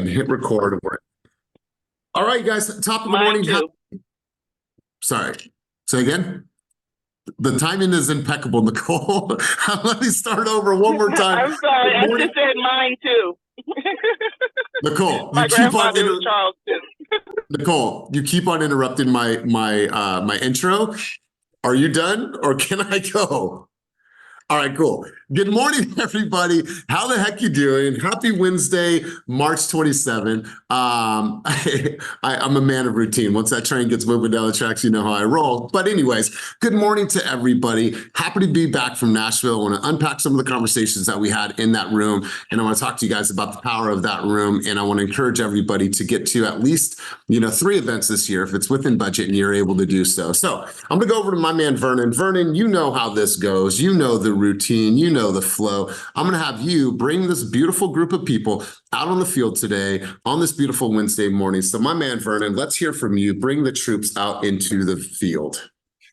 and hit record. All right, guys, top of the Mine morning. too. Sorry, say again. The timing is impeccable, Nicole. Let me start over one more time. I'm sorry, I just said mine too. Nicole, My grandfather was Charles too. Nicole, you keep on interrupting my intro. Are you done, or can I go? All right, cool. Good morning, everybody. How the heck you doing? Happy Wednesday, March 27th. I'm a man of routine. Once that train gets moving down the tracks, you know how I roll. But anyways, good morning to everybody. Happy to be back from Nashville. I want to unpack some of the conversations that we had in that room, and I want to talk to you guys about the power of that room, and I want to encourage everybody to get to at least 3 events this year if it's within budget and you're able to do so. So I'm going to go over to my man, Vernon. Vernon, you know how this goes. You know the routine. You know the flow. I'm going to have you bring this beautiful group of people out on the field today on this beautiful Wednesday morning. So my man, Vernon, let's hear from you. Bring the troops out into the field.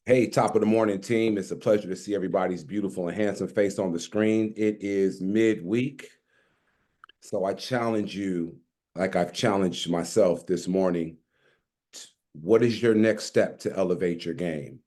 Hey, top of the morning, team. It's a pleasure to see everybody's beautiful and handsome face on the screen. It is midweek. So I challenge you, like I've challenged myself this morning, what is your next step to elevate your game?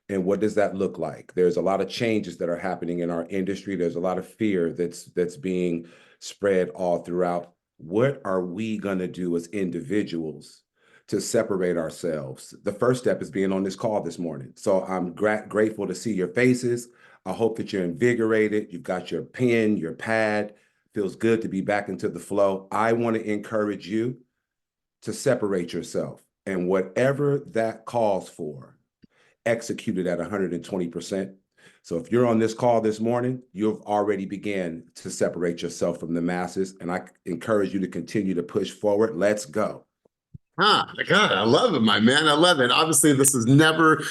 And what does that look like? There's a lot of changes that are happening in our industry. There's a lot of fear that's being spread all throughout. What are we going to do as individuals to separate ourselves? The first step is being on this call this morning. So I'm grateful to see your faces. I hope that you're invigorated. You've got your pen, your pad. Feels good to be back into the flow. I want to encourage you to separate yourself. And whatever that calls for, executed at 120%. So if you're on this call this morning, you've already began to separate yourself from the masses. And I encourage you to continue to push forward. Let's go. God, I love it, my man. I love it. Obviously, this is never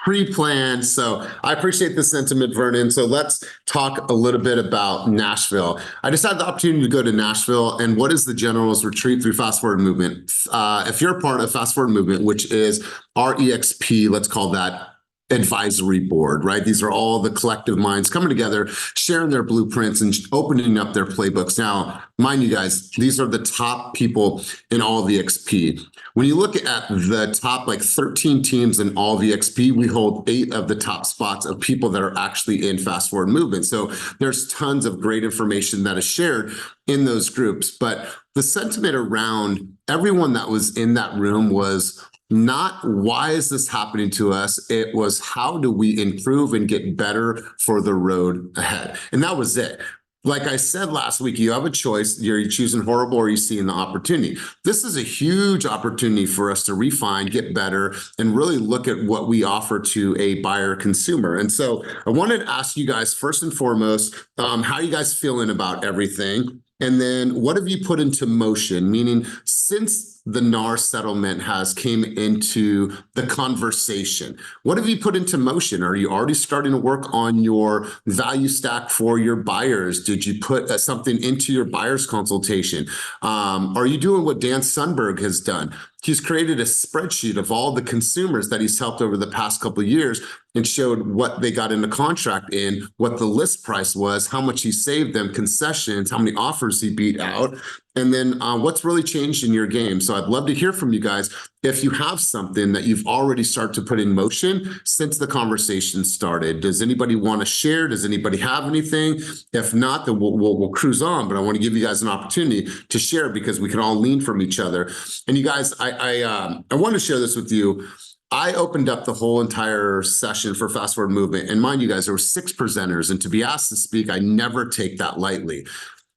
pre-planned. So I appreciate the sentiment, Vernon. So let's talk a little bit about Nashville. I just had the opportunity to go to Nashville, and what is the General's Retreat through Fast Forward Movement? If you're a part of Fast Forward Movement, which is our EXP, let's call that advisory board, right? These are all the collective minds coming together, sharing their blueprints and opening up their playbooks. Now, mind you guys, these are the top people in all of the XP. When you look at the top 13 teams in all the XP, we hold 8 of the top spots of people that are actually in Fast Forward Movement. So there's tons of great information that is shared in those groups. But the sentiment around everyone that was in that room was not why is this happening to us? It was how do we improve and get better for the road ahead? And that was it. Like I said last week, you have a choice. You're choosing horrible or you see an opportunity. This is a huge opportunity for us to refine, get better, and really look at what we offer to a buyer consumer. And so I wanted to ask you guys, first and foremost, how you guys feeling about everything? And then what have you put into motion? Meaning, since the NAR settlement has came into the conversation, what have you put into motion? Are you already starting to work on your value stack for your buyers? Did you put something into your buyer's consultation? Are you doing what Dan Sundberg has done? He's created a spreadsheet of all the consumers that he's helped over the past couple of years and showed what they got in the contract in, what the list price was, how much he saved them, concessions, how many offers he beat out, and then what's really changed in your game. So I'd love to hear from you guys if you have something that you've already started to put in motion since the conversation started. Does anybody want to share? Does anybody have anything? If not, then we'll cruise on. But I want to give you guys an opportunity to share because we can all lean from each other. And you guys, I want to share this with you. I opened up the whole entire session for Fast Forward Movement. And mind you guys, there were 6 presenters. And to be asked to speak, I never take that lightly.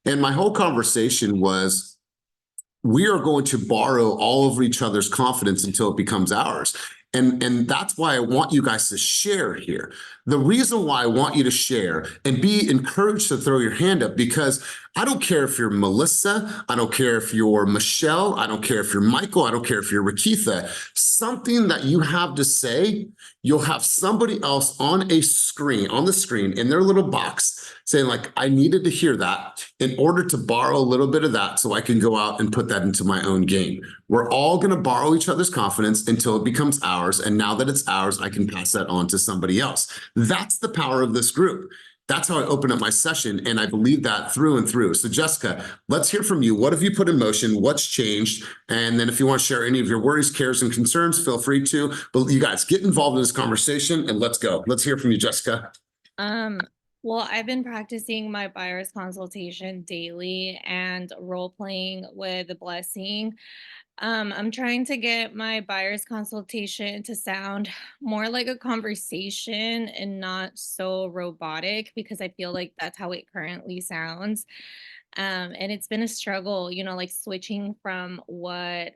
And my whole conversation was, we are going to borrow all of each other's confidence until it becomes ours. And that's why I want you guys to share here. The reason why I want you to share and be encouraged to throw your hand up, because I don't care if you're Melissa, I don't care if you're Michelle, I don't care if you're Michael, I don't care if you're Rakitha. Something that you have to say, you'll have somebody else on the screen in their little box saying I needed to hear that in order to borrow a little bit of that so I can go out and put that into my own game. We're all going to borrow each other's confidence until it becomes ours. And now that it's ours, I can pass that on to somebody else. That's the power of this group. That's how I open up my session, and I believe that through and through. So Jessica, let's hear from you. What have you put in motion? What's changed? And then if you want to share any of your worries, cares, and concerns, feel free to. But you guys get involved in this conversation and let's go. Let's hear from you, Jessica. Well, I've been practicing my buyer's consultation daily and role playing with Blessing. I'm trying to get my buyer's consultation to sound more like a conversation and not so robotic, because I feel like that's how it currently sounds. And it's been a struggle, like switching from what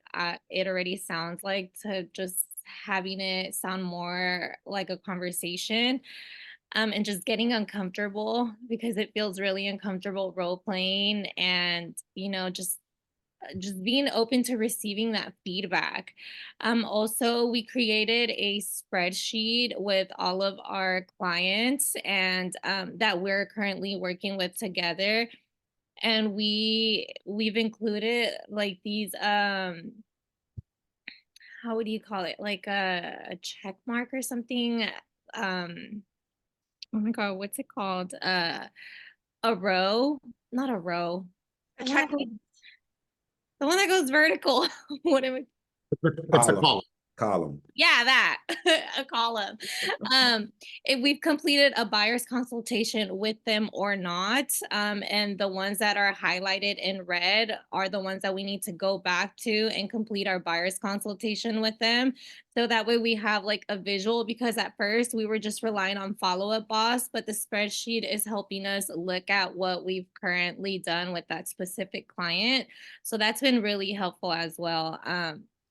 it already sounds like to just having it sound more like a conversation. And just getting uncomfortable, because it feels really uncomfortable role playing, and just being open to receiving that feedback. Also, we created a spreadsheet with all of our clients and that we're currently working with together. And we've included like these how would you call it? Like a check mark or something. Oh my God, what's it called? A row, not a row. A The one that checklist. goes, the one that goes vertical. What am I? It's a call. Column. Yeah, that a column. If we've completed a buyer's consultation with them or not, and the ones that are highlighted in red are the ones that we need to go back to and complete our buyer's consultation with them. So that way we have like a visual, because at first we were just relying on Follow-Up Boss, but the spreadsheet is helping us look at what we've currently done with that specific client. So that's been really helpful as well.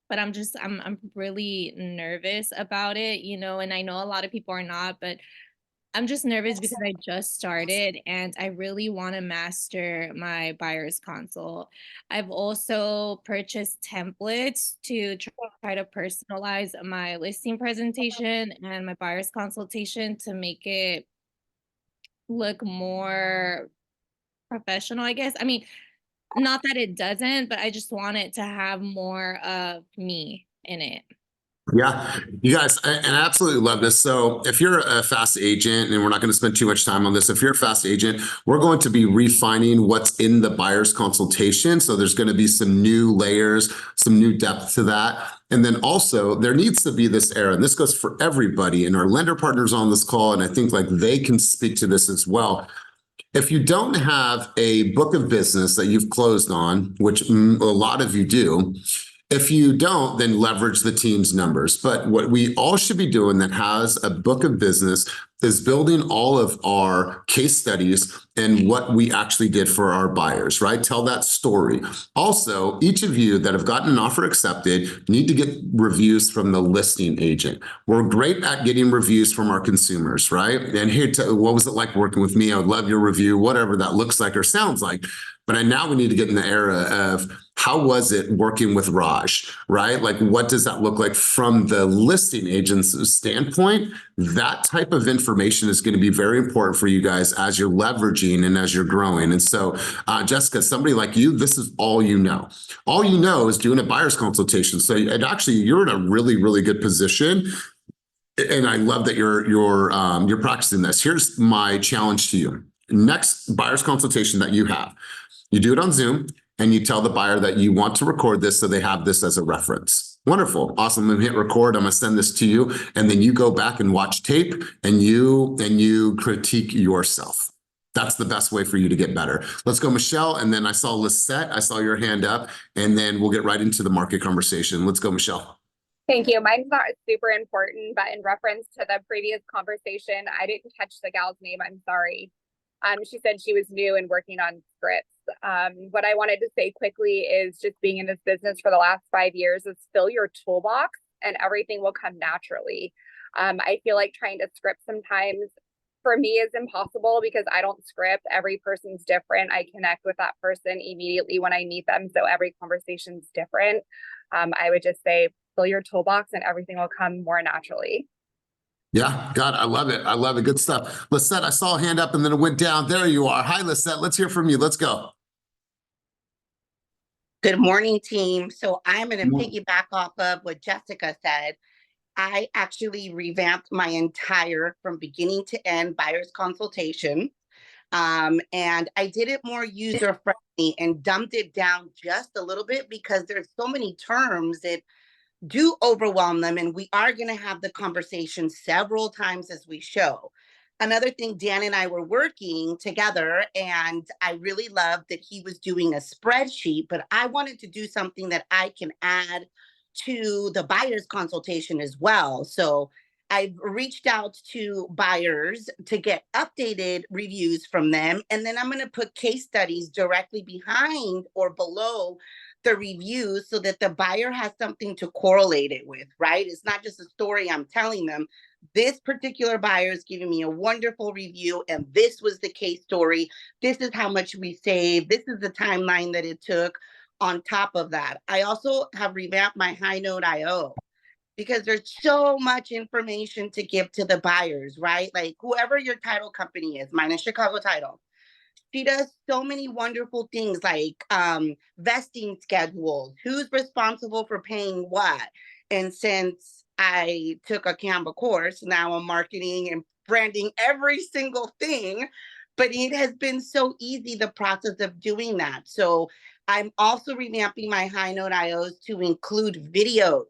But I'm really nervous about it, and I know a lot of people are not, but I'm just nervous because I just started and I really want to master my buyer's consult. I've also purchased templates to try to personalize my listing presentation and my buyer's consultation to make it look more professional, I guess. I mean, not that it doesn't, but I just want it to have more of me in it. Yeah, you guys, and I absolutely love this. So if you're a fast agent, and we're not going to spend too much time on this, if you're a fast agent, we're going to be refining what's in the buyer's consultation. So there's going to be some new layers, some new depth to that. And then also there needs to be this era, and this goes for everybody, and our lender partners on this call, and I think like they can speak to this as well. If you don't have a book of business that you've closed on, which a lot of you do, if you don't, then leverage the team's numbers. But what we all should be doing that has a book of business is building all of our case studies and what we actually did for our buyers, right? Tell that story. Also, each of you that have gotten an offer accepted need to get reviews from the listing agent. We're great at getting reviews from our consumers, right? And here, what was it like working with me? I would love your review, whatever that looks like or sounds like. But now we need to get in the era of how was it working with Raj, right? Like, what does that look like from the listing agent's standpoint? That type of information is going to be very important for you guys as you're leveraging and as you're growing. And so, Jessica, somebody like you, this is all you know. All you know is doing a buyer's consultation. So and actually, you're in a really, really good position. And I love that you're practicing this. Here's my challenge to you. Next buyer's consultation that you have, you do it on Zoom and you tell the buyer that you want to record this so they have this as a reference. Wonderful. Awesome. I'm gonna hit record. I'm gonna send this to you. And then you go back and watch tape and you critique yourself. That's the best way for you to get better. Let's go, Michelle. And then I saw Lisette. I saw your hand up, and then we'll get right into the market conversation. Let's go, Michelle. Thank you. Mine's not super important, but in reference to the previous conversation, I didn't catch the gal's name. I'm sorry. She said she was new and working on scripts. What I wanted to say quickly is just being in this business for the last 5 years is fill your toolbox and everything will come naturally. I feel like trying to script sometimes for me is impossible because I don't script. Every person's different. I connect with that person immediately when I meet them. So every conversation's different. I would just say fill your toolbox and everything will come more naturally. Yeah, God, I love it. I love it. Good stuff. Lisette, I saw a hand up and then it went down. There you are. Hi, Lisette. Let's hear from you. Let's go. Good morning, team. So I'm going to piggyback off of what Jessica said. I actually revamped my entire, from beginning to end, buyer's consultation. And I did it more user friendly and dumbed it down just a little bit because there's so many terms that do overwhelm them. And we are going to have the conversation several times as we show. Another thing, Dan and I were working together, and I really loved that he was doing a spreadsheet, but I wanted to do something that I can add to the buyer's consultation as well. So I've reached out to buyers to get updated reviews from them. And then I'm going to put case studies directly behind or below the reviews so that the buyer has something to correlate it with, right? It's not just a story I'm telling them. This particular buyer is giving me a wonderful review, and this was the case story. This is how much we saved. This is the timeline that it took. On top of that, I also have revamped my High Note IO, because there's so much information to give to the buyers, right? Like whoever your title company is, mine is Chicago Title. She does so many wonderful things like vesting schedules, who's responsible for paying what. And since I took a Canva course, now I'm marketing and branding every single thing, but it has been so easy, the process of doing that. So I'm also revamping my High Note IOs to include videos,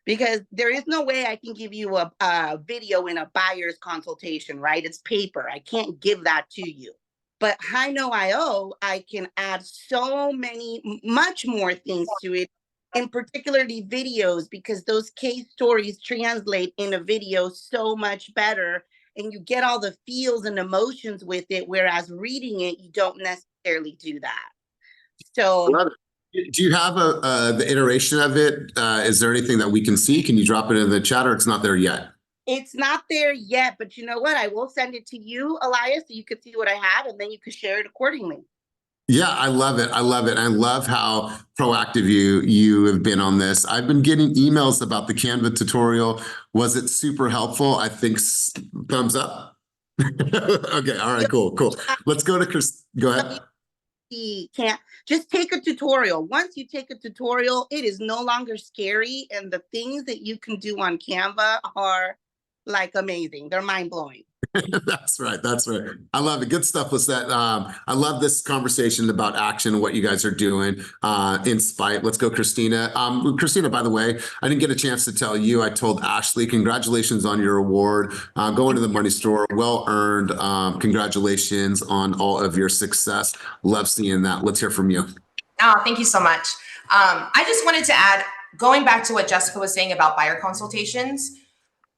because there is no way I can give you a video in a buyer's consultation, right? It's paper. I can't give that to you. But High Note IO, I can add so many, much more things to it, in particularly videos, because those case stories translate in a video so much better, and you get all the feels and emotions with it, whereas reading it, you don't necessarily do that. So do you have the iteration of it? Is there anything that we can see? Can you drop it in the chat, or it's not there yet? it's not there yet, but you know what? I will send it to you, Elias, so you can see what I have, and then you can share it accordingly. Yeah, I love it. I love it. I love how proactive you have been on this. I've been getting emails about the Canva tutorial. Was it super helpful? I think thumbs up. Okay. All right. Cool. Let's go to Chris. Go ahead. Can't just take a tutorial. Once you take a tutorial, it is no longer scary, and the things that you can do on Canva are like amazing. They're mind-blowing. That's right. I love it. Good stuff, Lisette. I love this conversation about action and what you guys are doing in spite. Let's go, Christina. Christina, by the way, I didn't get a chance to tell you. I told Ashley, congratulations on your award. Going to the money store, well earned. Congratulations on all of your success. Love seeing that. Let's hear from you. Oh, thank you so much. I just wanted to add, going back to what Jessica was saying about buyer consultations,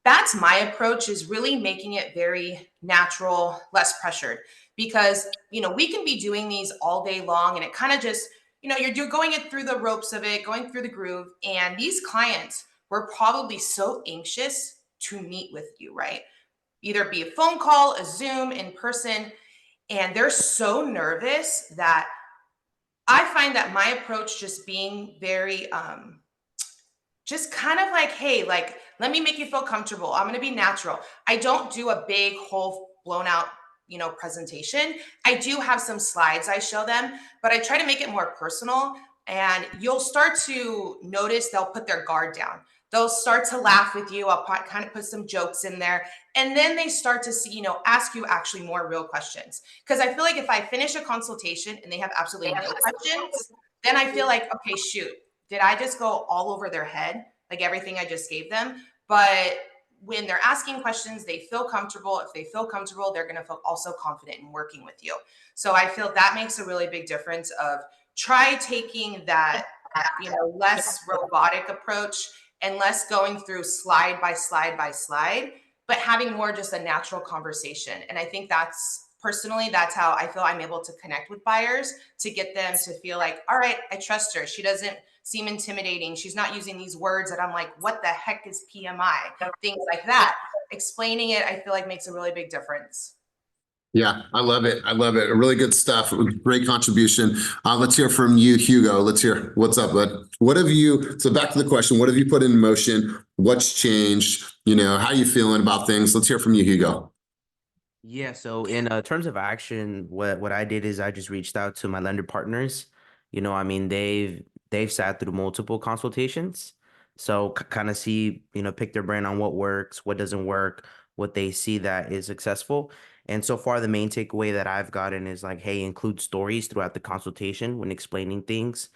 that's my approach, is really making it very natural, less pressured, because, we can be doing these all day long, and it kind of just, you're going it through the ropes of it, going through the groove. And these clients were probably so anxious to meet with you, right? Either be a phone call, a Zoom, in person. And they're so nervous that I find that my approach just being very, just kind of like, hey, like, let me make you feel comfortable. I'm going to be natural. I don't do a big whole blown out, presentation. I do have some slides I show them, but I try to make it more personal, and you'll start to notice they'll put their guard down. They'll start to laugh with you. I'll kind of put some jokes in there. And then they start to see, ask you actually more real questions. Because I feel like if I finish a consultation and they have absolutely no questions, then I feel like, okay, shoot, did I just go all over their head, like everything I just gave them? But when they're asking questions, they feel comfortable. If they feel comfortable, they're going to feel also confident in working with you. So I feel that makes a really big difference. Of try taking that, less robotic approach and less going through slide by slide by slide, but having more just a natural conversation. And I think that's how I feel I'm able to connect with buyers, to get them to feel like, all right, I trust her. She doesn't seem intimidating. She's not using these words that I'm like, what the heck is PMI? Things like that. Explaining it, I feel like, makes a really big difference. Yeah, I love it. Really good stuff. Great contribution. Let's hear from you, Hugo. Let's hear what's up, bud. So back to the question, what have you put in motion? What's changed? How you feeling about things? Let's hear from you, Hugo. Yeah, so in terms of action, what I did is I just reached out to my lender partners. They've sat through multiple consultations. So kind of see, pick their brain on what works, what doesn't work, what they see that is successful. And so far, the main takeaway that I've gotten is like, hey, include stories throughout the consultation when explaining things,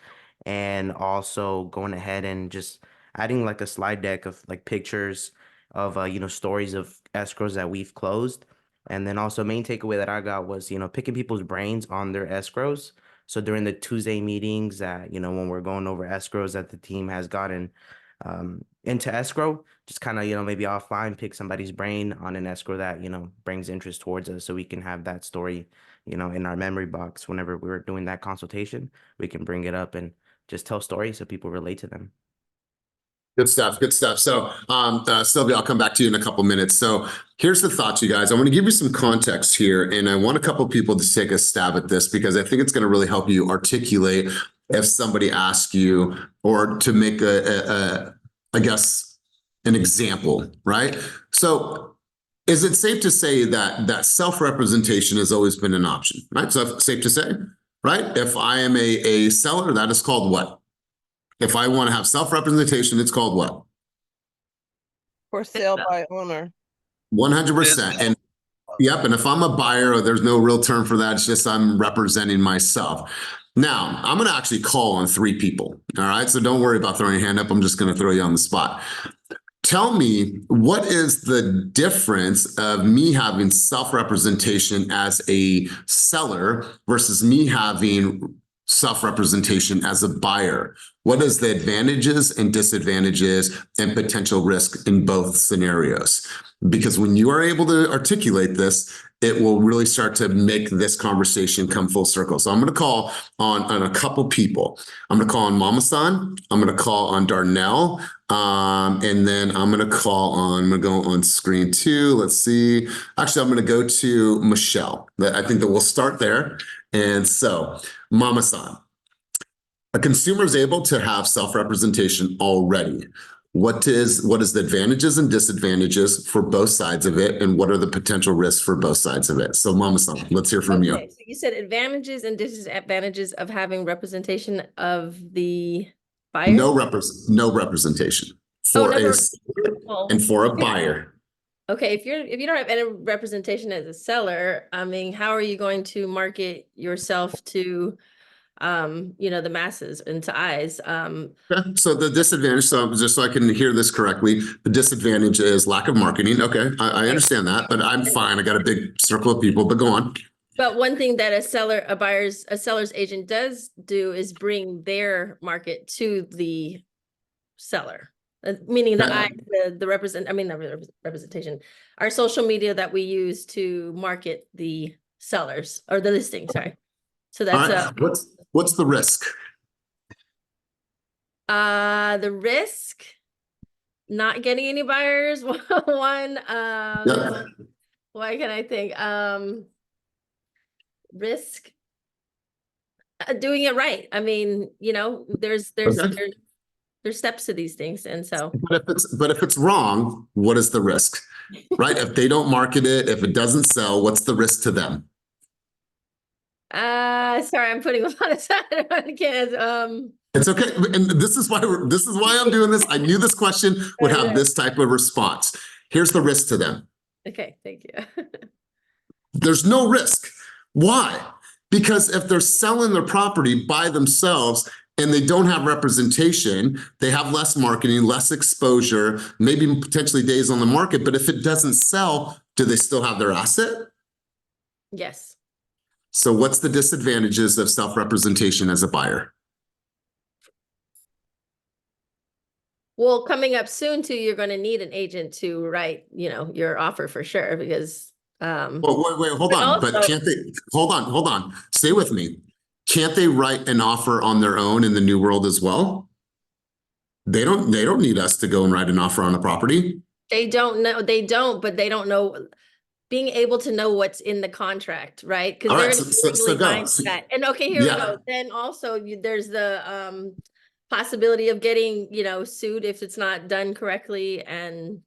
and also going ahead and just adding like a slide deck of like pictures of stories of escrows that we've closed. And then also main takeaway that I got was, picking people's brains on their escrows. So during the Tuesday meetings that, when we're going over escrows that the team has gotten into escrow, just kind of, maybe offline, pick somebody's brain on an escrow that, brings interest towards us, so we can have that story, in our memory box. Whenever we're doing that consultation, we can bring it up and just tell stories so people relate to them. Good stuff. Good stuff. So, Sylvia, I'll come back to you in a couple minutes. So here's the thoughts, you guys. I want to give you some context here, and I want a couple people to take a stab at this, because I think it's going to really help you articulate if somebody asks you, or to make I guess, an example, right? So is it safe to say that self-representation has always been an option, right? So safe to say, right? If I am a seller, that is called what? If I want to have self-representation, it's called what? For sale by owner. 100%. And yep. And if I'm a buyer, there's no real term for that. It's just I'm representing myself. Now, I'm going to actually call on 3 people. All right. So don't worry about throwing your hand up. I'm just going to throw you on the spot. Tell me, what is the difference of me having self-representation as a seller versus me having self-representation as a buyer? What is the advantages and disadvantages and potential risk in both scenarios? Because when you are able to articulate this, it will really start to make this conversation come full circle. So I'm going to call on a couple people. I'm going to call on Mama San. I'm going to call on Darnell. And then I'm going to I'm going to go on screen 2. Let's see. Actually, I'm going to go to Michelle. I think that we'll start there. And so, Mama San, a consumer is able to have self-representation already. What is the advantages and disadvantages for both sides of it, and what are the potential risks for both sides of it? So, Mama San, let's hear from you. So you said advantages and disadvantages of having representation of the buyer? No representation for and for a buyer. Okay, if you don't have any representation as a seller, I mean, how are you going to market yourself to the masses and to eyes? Okay. So the disadvantage, so just so I can hear this correctly, the disadvantage is lack of marketing. Okay, I understand that, but I'm fine. I got a big circle of people, but go on. But one thing that a seller's agent does do is bring their market to the seller. Meaning the representation, our social media that we use to market the sellers or the listing. Sorry. So that's what's the risk? The risk, not getting any buyers. One. Why can I think? Risk. Doing it right. I mean, there's steps to these things, and so. But if it's wrong, what is the risk, right? If they don't market it, if it doesn't sell, what's the risk to them? Sorry, I'm putting a lot of time on kids. It's okay, and this is why I'm doing this. I knew this question would have this type of response. Here's the risk to them. Okay, thank you. There's no risk. Why? Because if they're selling their property by themselves and they don't have representation, they have less marketing, less exposure, maybe potentially days on the market. But if it doesn't sell, do they still have their asset? Yes. So what's the disadvantages of self-representation as a buyer? Well, coming up soon too, you're going to need an agent to write, your offer for sure, because well, wait, hold on. Also, but can't they hold on, stay with me. Can't they write an offer on their own in the new world as well? They don't need us to go and write an offer on a property. But they don't know, being able to know what's in the contract, right? Because they're going to that. And okay, here we go. Then also there's the possibility of getting, sued if it's not done correctly, and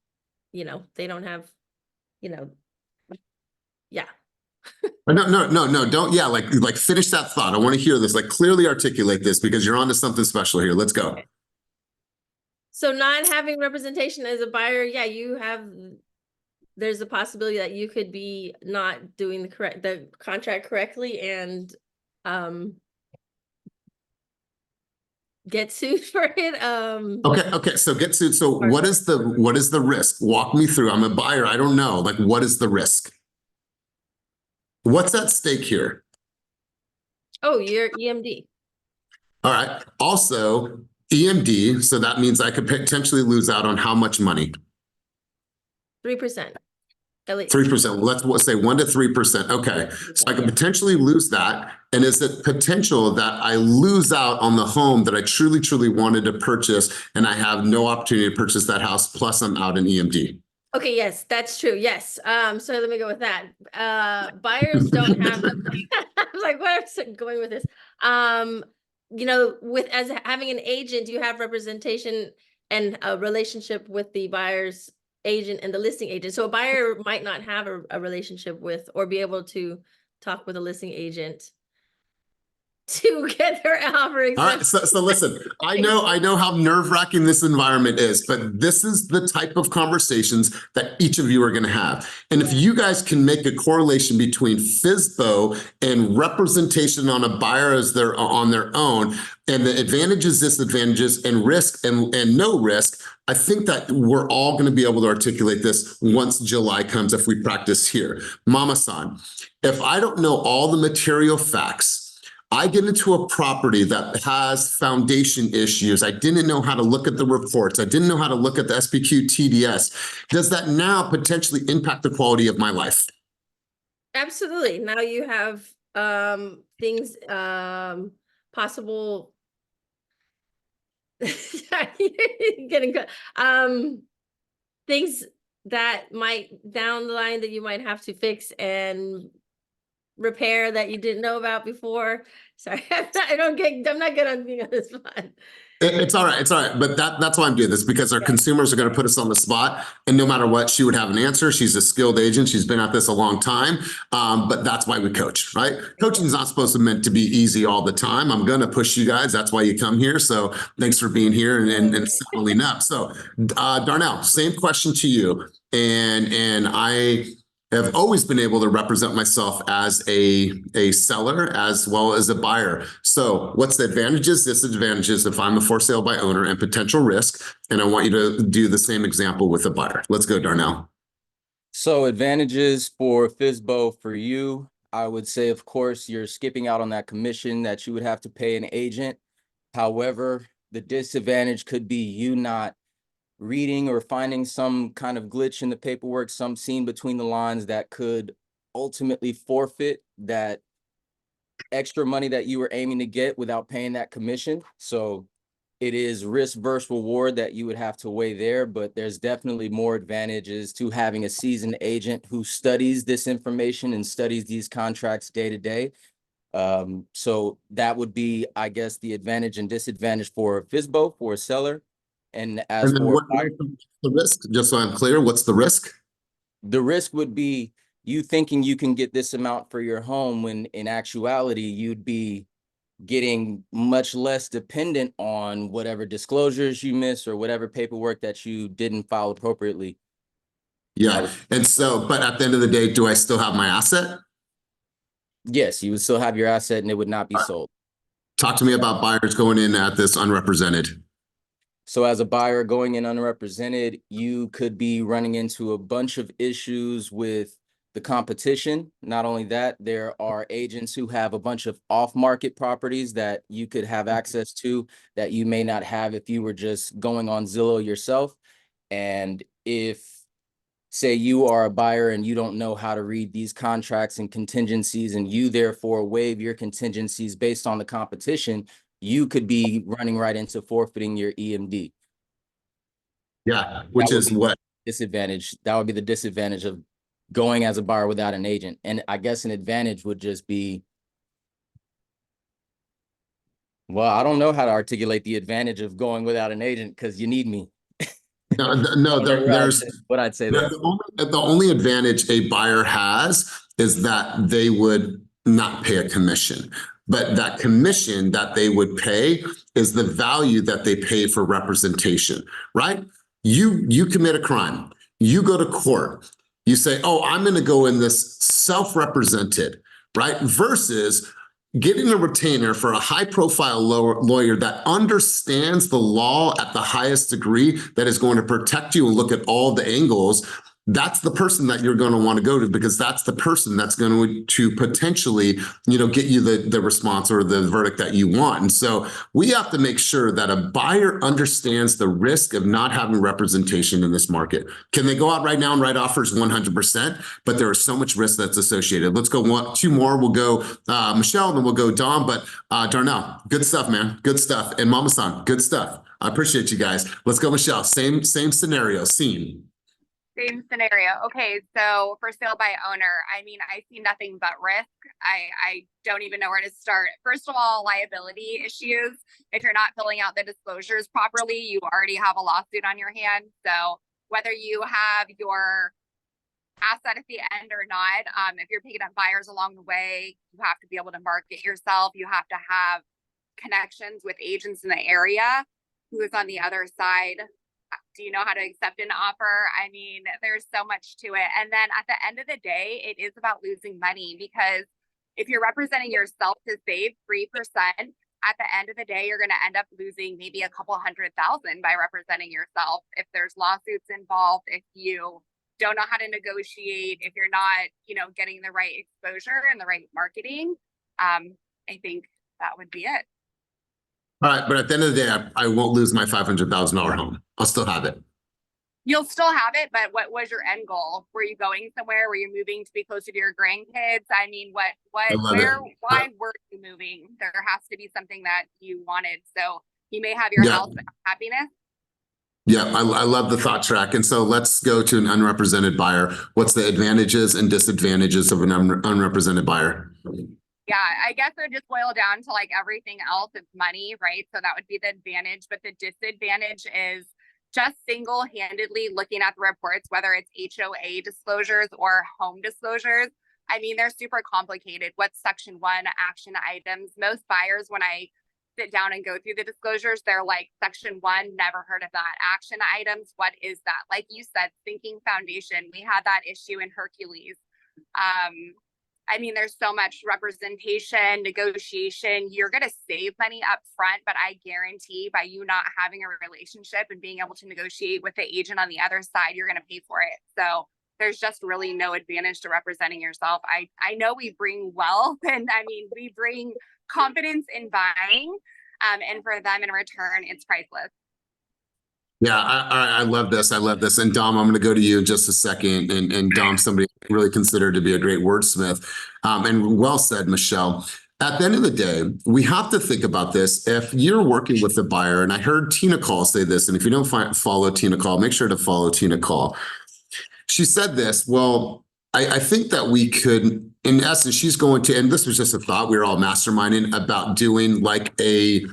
they don't have, yeah. No, don't. Yeah. Like finish that thought. I want to hear this, like clearly articulate this, because you're onto something special here. Let's go. Okay. So not having representation as a buyer, yeah, there's a possibility that you could be not doing the contract correctly and get sued for it. Okay. So get sued. So what is the risk? Walk me through. I'm a buyer. I don't know. Like, what is the risk? What's at stake here? Oh, your EMD. All right. Also, EMD. So that means I could potentially lose out on how much money? 3%. At least. 3%. Let's say 1 to 3%. Okay. So I could potentially lose that. And is it potential that I lose out on the home that I truly, truly wanted to purchase and I have no opportunity to purchase that house, plus I'm out in EMD? Okay, yes, that's true. Yes. So let me go with that. Buyers don't have I was like, what am I going with this? As having an agent, you have representation and a relationship with the buyer's agent and the listing agent. So a buyer might not have a relationship with or be able to talk with a listing agent to get their offer. All right, so listen, I know how nerve-wracking this environment is, but this is the type of conversations that each of you are going to have. And if you guys can make a correlation between FSBO and representation on a buyer as they're on their own, and the advantages, disadvantages, and risk and no risk, I think that we're all going to be able to articulate this once July comes if we practice here. Mama-san, if I don't know all the material facts, I get into a property that has foundation issues. I didn't know how to look at the reports. I didn't know how to look at the SPQ TDS. Does that now potentially impact the quality of my life? Absolutely. Now you have things possible getting things that might down the line that you might have to fix and repair that you didn't know about before. Sorry, I'm not good on being on this spot. It's all right. It's all right. But that's why I'm doing this, because our consumers are going to put us on the spot. And no matter what, she would have an answer. She's a skilled agent. She's been at this a long time. But that's why we coach, right? Coaching is not supposed to meant to be easy all the time. I'm going to push you guys. That's why you come here. So thanks for being here and settling up. So Darnell, same question to you. And I have always been able to represent myself as a seller as well as a buyer. So what's the advantages, disadvantages if I'm a for sale by owner, and potential risk? And I want you to do the same example with a buyer. Let's go, Darnell. So advantages for FSBO for you, I would say, of course, you're skipping out on that commission that you would have to pay an agent. However, the disadvantage could be you not reading or finding some kind of glitch in the paperwork, some seen between the lines that could ultimately forfeit that extra money that you were aiming to get without paying that commission. So it is risk versus reward that you would have to weigh there, but there's definitely more advantages to having a seasoned agent who studies this information and studies these contracts day to day. So that would be, I guess, the advantage and disadvantage for FSBO, for a seller. And as for what's the risk, just so I'm clear, what's the risk? The risk would be you thinking you can get this amount for your home when in actuality, you'd be getting much less dependent on whatever disclosures you miss or whatever paperwork that you didn't file appropriately. Yeah. And so, but at the end of the day, do I still have my asset? Yes, you would still have your asset and it would not be sold. Talk to me about buyers going in at this unrepresented. So as a buyer going in unrepresented, you could be running into a bunch of issues with the competition. Not only that, there are agents who have a bunch of off-market properties that you could have access to that you may not have if you were just going on Zillow yourself. And if, say, you are a buyer and you don't know how to read these contracts and contingencies, and you therefore waive your contingencies based on the competition, you could be running right into forfeiting your EMD. Yeah, which is what? Disadvantage. That would be the disadvantage of going as a buyer without an agent. And I guess an advantage would just be, well, I don't know how to articulate the advantage of going without an agent because you need me. No, there's what I'd say there. The only advantage a buyer has is that they would not pay a commission. But that commission that they would pay is the value that they pay for representation, right? You commit a crime, you go to court, you say, oh, I'm going to go in this self-represented, right? Versus getting a retainer for a high-profile lawyer that understands the law at the highest degree, that is going to protect you and look at all the angles. That's the person that you're going to want to go to, because that's the person that's going to potentially, get you the response or the verdict that you want. And so we have to make sure that a buyer understands the risk of not having representation in this market. Can they go out right now and write offers? 100%, but there is so much risk that's associated. Let's go two more. We'll go Michelle, and then we'll go Dom, but Darnell, good stuff, man. Good stuff. And Mama San, good stuff. I appreciate you guys. Let's go, Michelle. Same scenario, scene. Same scenario. Okay, so for sale by owner, I mean, I see nothing but risk. I don't even know where to start. First of all, liability issues. If you're not filling out the disclosures properly, you already have a lawsuit on your hands. So whether you have your asset at the end or not, if you're picking up buyers along the way, you have to be able to market yourself. You have to have connections with agents in the area. Who is on the other side? Do you know how to accept an offer? I mean, there's so much to it. And then at the end of the day, it is about losing money, because if you're representing yourself to save 3%, at the end of the day, you're going to end up losing maybe a couple $100,000 by representing yourself. If there's lawsuits involved, if you don't know how to negotiate, if you're not, getting the right exposure and the right marketing, I think that would be it. All right, but at the end of the day, I won't lose my $500,000 home. I'll still have it. You'll still have it, but what was your end goal? Were you going somewhere? Were you moving to be closer to your grandkids? I mean, why were you moving? There has to be something that you wanted. So you may have your house, but not happiness. Yeah, I love the thought track. And so let's go to an unrepresented buyer. What's the advantages and disadvantages of an unrepresented buyer? Yeah, I guess it would just boil down to like everything else. It's money, right? So that would be the advantage. But the disadvantage is just single-handedly looking at the reports, whether it's HOA disclosures or home disclosures. I mean, they're super complicated. What's Section 1 action items? Most buyers, when I sit down and go through the disclosures, they're like, Section 1, never heard of that. Action items, what is that? Like you said, sinking foundation. We had that issue in Hercules. I mean, there's so much representation, negotiation. You're going to save money up front, but I guarantee by you not having a relationship and being able to negotiate with the agent on the other side, you're going to pay for it. So there's just really no advantage to representing yourself. I know we bring wealth, and I mean, we bring confidence in buying, and for them in return, it's priceless. Yeah, I love this. I love this. And Dom, I'm going to go to you in just a second. And Dom, somebody I really consider to be a great wordsmith. And well said, Michelle. At the end of the day, we have to think about this. If you're working with a buyer, and I heard Tina Call say this, and if you don't follow Tina Call, make sure to follow Tina Call. She said this, well, I think that we could, in essence, she's going to, and this was just a thought, we were all masterminding about doing like a,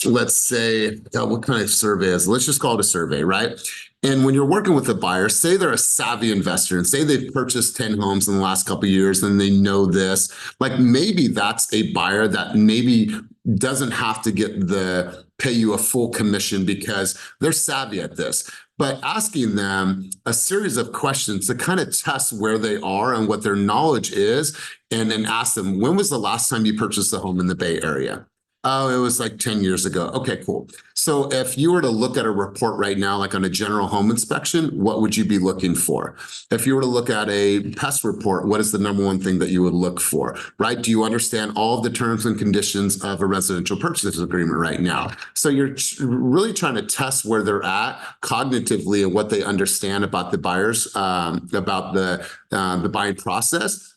let's say, what kind of survey is? Let's just call it a survey, right? And when you're working with a buyer, say they're a savvy investor and say they've purchased 10 homes in the last couple of years and they know this, like maybe that's a buyer that maybe doesn't have to pay you a full commission because they're savvy at this. But asking them a series of questions to kind of test where they are and what their knowledge is, and then ask them, when was the last time you purchased a home in the Bay Area? Oh, it was like 10 years ago. Okay, cool. So if you were to look at a report right now, like on a general home inspection, what would you be looking for? If you were to look at a pest report, what is the number one thing that you would look for, right? Do you understand all of the terms and conditions of a residential purchase agreement right now? So you're really trying to test where they're at cognitively and what they understand about the buyers, about the buying process.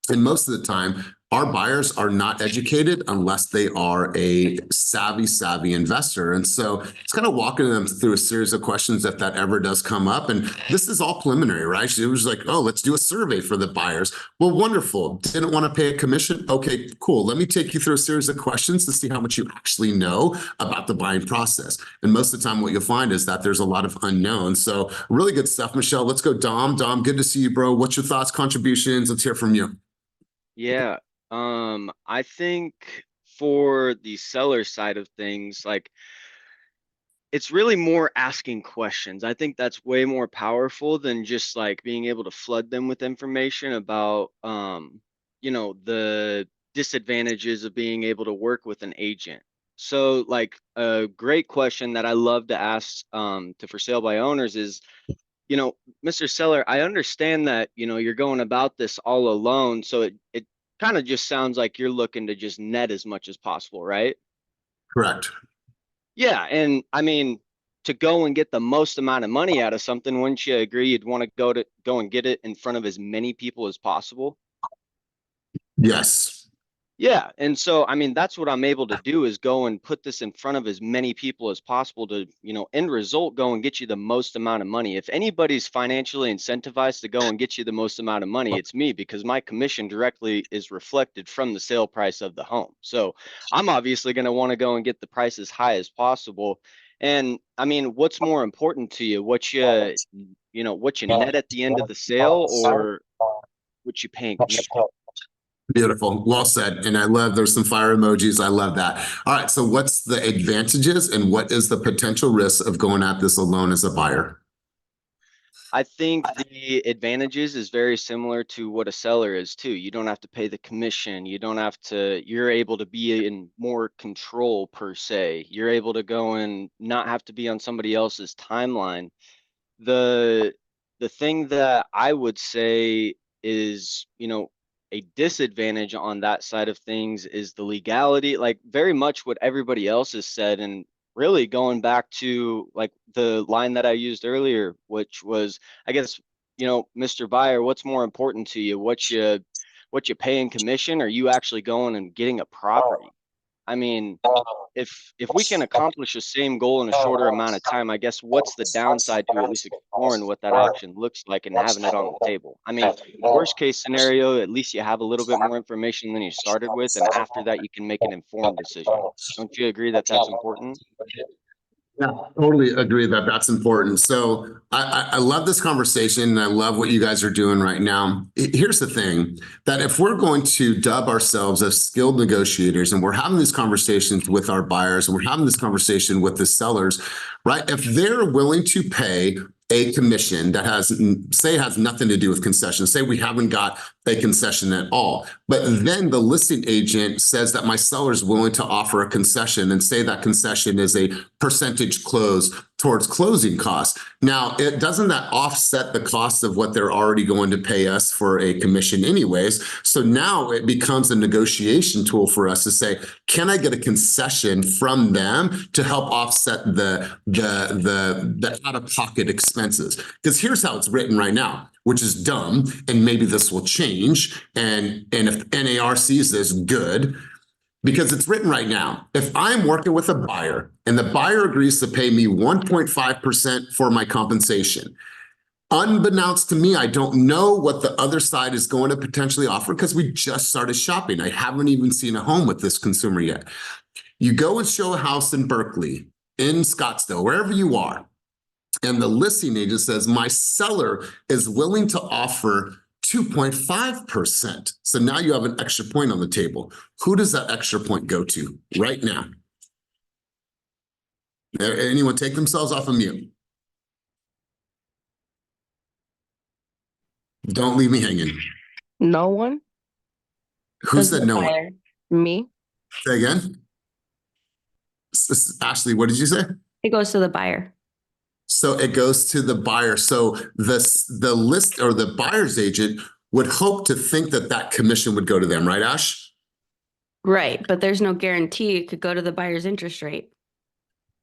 And most of the time, our buyers are not educated unless they are a savvy investor. And so it's kind of walking them through a series of questions if that ever does come up. And this is all preliminary, right? It was like, oh, let's do a survey for the buyers. Well, wonderful. Didn't want to pay a commission? Okay, cool. Let me take you through a series of questions to see how much you actually know about the buying process. And most of the time, what you'll find is that there's a lot of unknowns. So really good stuff, Michelle. Let's go, Dom. Dom, good to see you, bro. What's your thoughts, contributions? Let's hear from you. Yeah. I think for the seller side of things, like it's really more asking questions. I think that's way more powerful than just like being able to flood them with information about, the disadvantages of being able to work with an agent. So like a great question that I love to ask to for sale by owners is, Mr. Seller, I understand that, you're going about this all alone. So it kind of just sounds like you're looking to just net as much as possible, right? Correct. Yeah, and I mean, to go and get the most amount of money out of something, wouldn't you agree you'd want to go and get it in front of as many people as possible? Yes. Yeah, and so I mean, that's what I'm able to do is go and put this in front of as many people as possible to, end result, go and get you the most amount of money. If anybody's financially incentivized to go and get you the most amount of money, it's me, because my commission directly is reflected from the sale price of the home. So I'm obviously going to want to go and get the price as high as possible. And I mean, what's more important to you? What you net at the end of the sale, or what you paying commission? Beautiful. Well said. And I love, there's some fire emojis. I love that. All right. So what's the advantages and what is the potential risk of going at this alone as a buyer? I think the advantages is very similar to what a seller is too. You don't have to pay the commission. You're able to be in more control per se. You're able to go and not have to be on somebody else's timeline. The thing that I would say is, a disadvantage on that side of things is the legality, like very much what everybody else has said. And really going back to like the line that I used earlier, which was, I guess, Mr. Buyer, what's more important to you? What you pay in commission, or you actually going and getting a property? I mean, if we can accomplish the same goal in a shorter amount of time, I guess what's the downside to at least exploring what that option looks like and having it on the table? I mean, worst case scenario, at least you have a little bit more information than you started with, and after that you can make an informed decision. Don't you agree that that's important? Yeah, totally agree that that's important. So I love this conversation, and I love what you guys are doing right now. Here's the thing, that if we're going to dub ourselves as skilled negotiators, and we're having these conversations with our buyers, and we're having this conversation with the sellers, right? If they're willing to pay a commission that has nothing to do with concessions, say we haven't got a concession at all, but then the listing agent says that my seller is willing to offer a concession, and say that concession is a percentage close towards closing costs. Now, doesn't that offset the cost of what they're already going to pay us for a commission anyways? So now it becomes a negotiation tool for us to say, can I get a concession from them to help offset the out-of-pocket expenses? Because here's how it's written right now, which is dumb, and maybe this will change. And if NAR sees this, good. Because it's written right now, if I'm working with a buyer and the buyer agrees to pay me 1.5% for my compensation, unbeknownst to me, I don't know what the other side is going to potentially offer because we just started shopping. I haven't even seen a home with this consumer yet. You go and show a house in Berkeley, in Scottsdale, wherever you are, and the listing agent says, my seller is willing to offer 2.5%. So now you have an extra point on the table. Who does that extra point go to right now? Anyone take themselves off of mute? Don't leave me hanging. No one? Who said no one? Me. Say again? Ashley, what did you say? It goes to the buyer. So it goes to the buyer. So the list or the buyer's agent would hope to think that that commission would go to them, right, Ash? Right, but there's no guarantee it could go to the buyer's interest rate.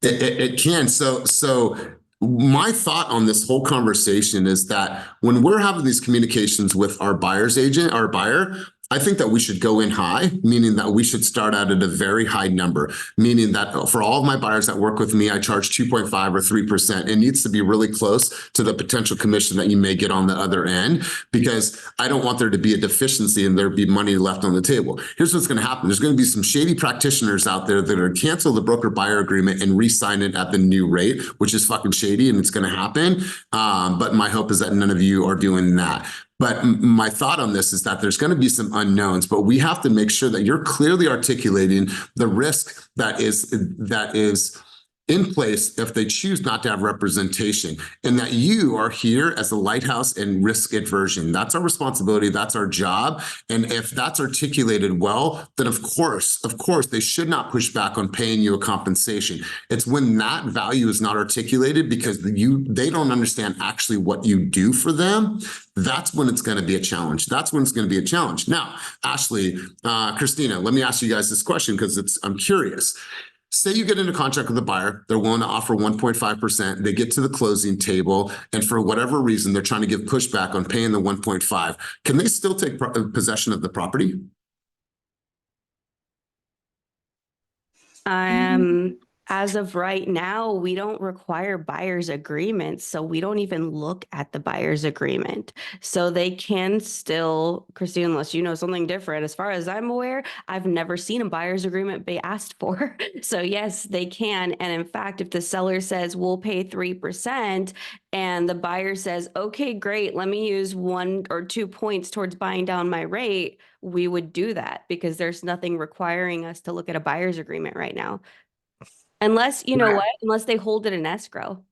It can. So my thought on this whole conversation is that when we're having these communications with our buyer's agent, our buyer, I think that we should go in high, meaning that we should start out at a very high number, meaning that for all of my buyers that work with me, I charge 2.5 or 3%. It needs to be really close to the potential commission that you may get on the other end, because I don't want there to be a deficiency and there be money left on the table. Here's what's going to happen. There's going to be some shady practitioners out there that are going to cancel the broker buyer agreement and re-sign it at the new rate, which is fucking shady, and it's going to happen. But my hope is that none of you are doing that. But my thought on this is that there's going to be some unknowns, but we have to make sure that you're clearly articulating the risk that is in place if they choose not to have representation, and that you are here as a lighthouse in risk aversion. That's our responsibility. That's our job. And if that's articulated well, then of course, they should not push back on paying you a compensation. It's when that value is not articulated because they don't understand actually what you do for them. That's when it's going to be a challenge. Now, Ashley, Christina, let me ask you guys this question because I'm curious. Say you get into contract with a buyer, they're willing to offer 1.5%, they get to the closing table, and for whatever reason, they're trying to give pushback on paying the 1.5. Can they still take possession of the property? As of right now, we don't require buyer's agreements, so we don't even look at the buyer's agreement. So they can still, Christine, unless you know something different, as far as I'm aware, I've never seen a buyer's agreement be asked for. So yes, they can. And in fact, if the seller says we'll pay 3% and the buyer says, okay, great, let me use 1 or 2 points towards buying down my rate, we would do that because there's nothing requiring us to look at a buyer's agreement right now. Unless, you know what, unless they hold it in escrow.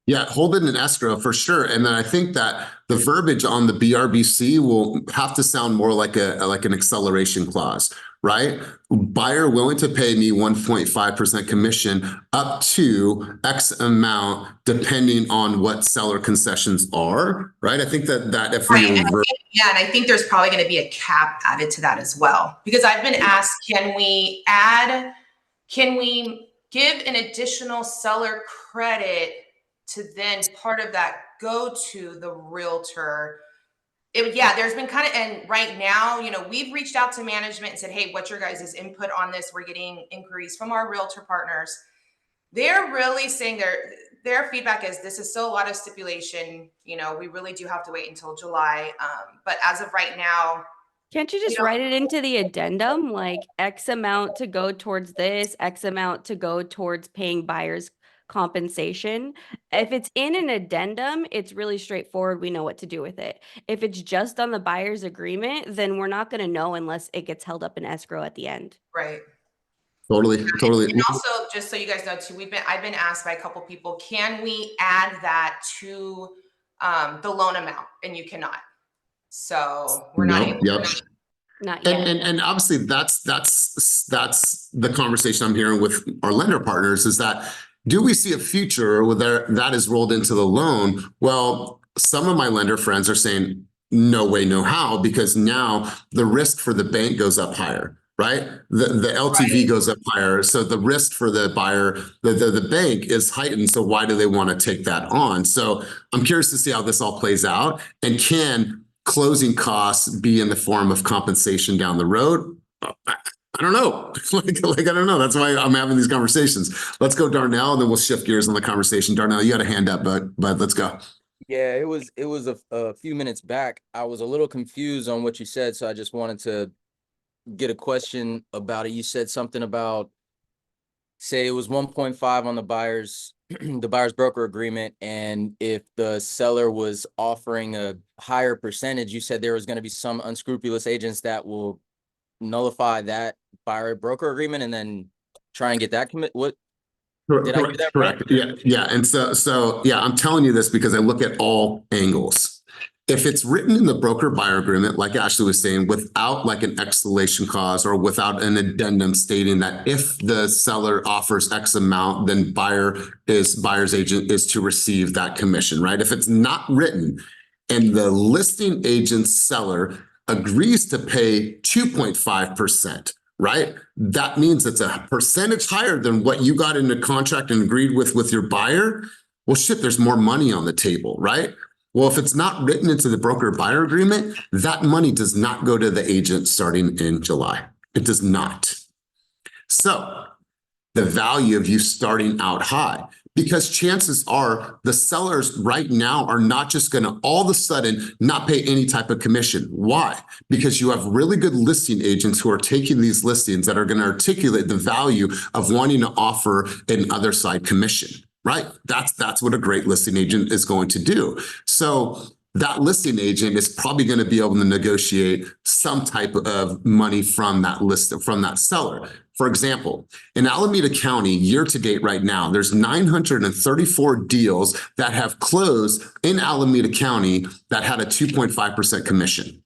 Yeah, hold it in escrow for sure. And then I think that the verbiage on the BRBC will have to sound more like an acceleration clause, right? Buyer willing to pay me 1.5% commission up to X amount, depending on what seller concessions are, right? I think that if we and I think there's probably going to be a cap added to that as well, because I've been asked, can we give an additional seller credit to then part of that go to the realtor? There's been and right now, we've reached out to management and said, hey, what's your guys' input on this? We're getting inquiries from our realtor partners. They're really saying their feedback is this is still a lot of stipulation. We really do have to wait until July. But as of right now, can't you just write it into the addendum, like X amount to go towards this, X amount to go towards paying buyers compensation? If it's in an addendum, it's really straightforward. We know what to do with it. If it's just on the buyer's agreement, then we're not going to know unless it gets held up in escrow at the end. Right. Totally. And also, just so you guys know too, I've been asked by a couple people, can we add that to the loan amount? And you cannot. So we're not able to. Not yet. And obviously that's the conversation I'm hearing with our lender partners is that, do we see a future where that is rolled into the loan? Well, some of my lender friends are saying, no way, no how, because now the risk for the bank goes up higher, right? The LTV goes up higher. So the risk for the buyer, the bank is heightened. So why do they want to take that on? So I'm curious to see how this all plays out, and can closing costs be in the form of compensation down the road? I don't know. I don't know. That's why I'm having these conversations. Let's go, Darnell, and then we'll shift gears on the conversation. Darnell, you got a hand up, but let's go. Yeah, it was a few minutes back. I was a little confused on what you said, so I just wanted to get a question about it. You said something about, say it was 1.5 on the buyer's broker agreement, and if the seller was offering a higher percentage, you said there was going to be some unscrupulous agents that will nullify that buyer broker agreement and then try and get that commit. What? Did I hear that correct? Right? Yeah. And so I'm telling you this because I look at all angles. If it's written in the broker buyer agreement, like Ashley was saying, without like an exclamation clause or without an addendum stating that if the seller offers X amount, then buyer's agent is to receive that commission, right? If it's not written and the listing agent's seller agrees to pay 2.5%, right? That means it's a percentage higher than what you got in the contract and agreed with your buyer. Well, shit, there's more money on the table, right? Well, if it's not written into the broker buyer agreement, that money does not go to the agent starting in July. It does not. So the value of you starting out high, because chances are the sellers right now are not just going to all of a sudden not pay any type of commission. Why? Because you have really good listing agents who are taking these listings that are going to articulate the value of wanting to offer an other side commission. Right? That's what a great listing agent is going to do. So that listing agent is probably going to be able to negotiate some type of money from that seller. For example, in Alameda County, year to date right now, there's 934 deals that have closed in Alameda County that had a 2.5% commission,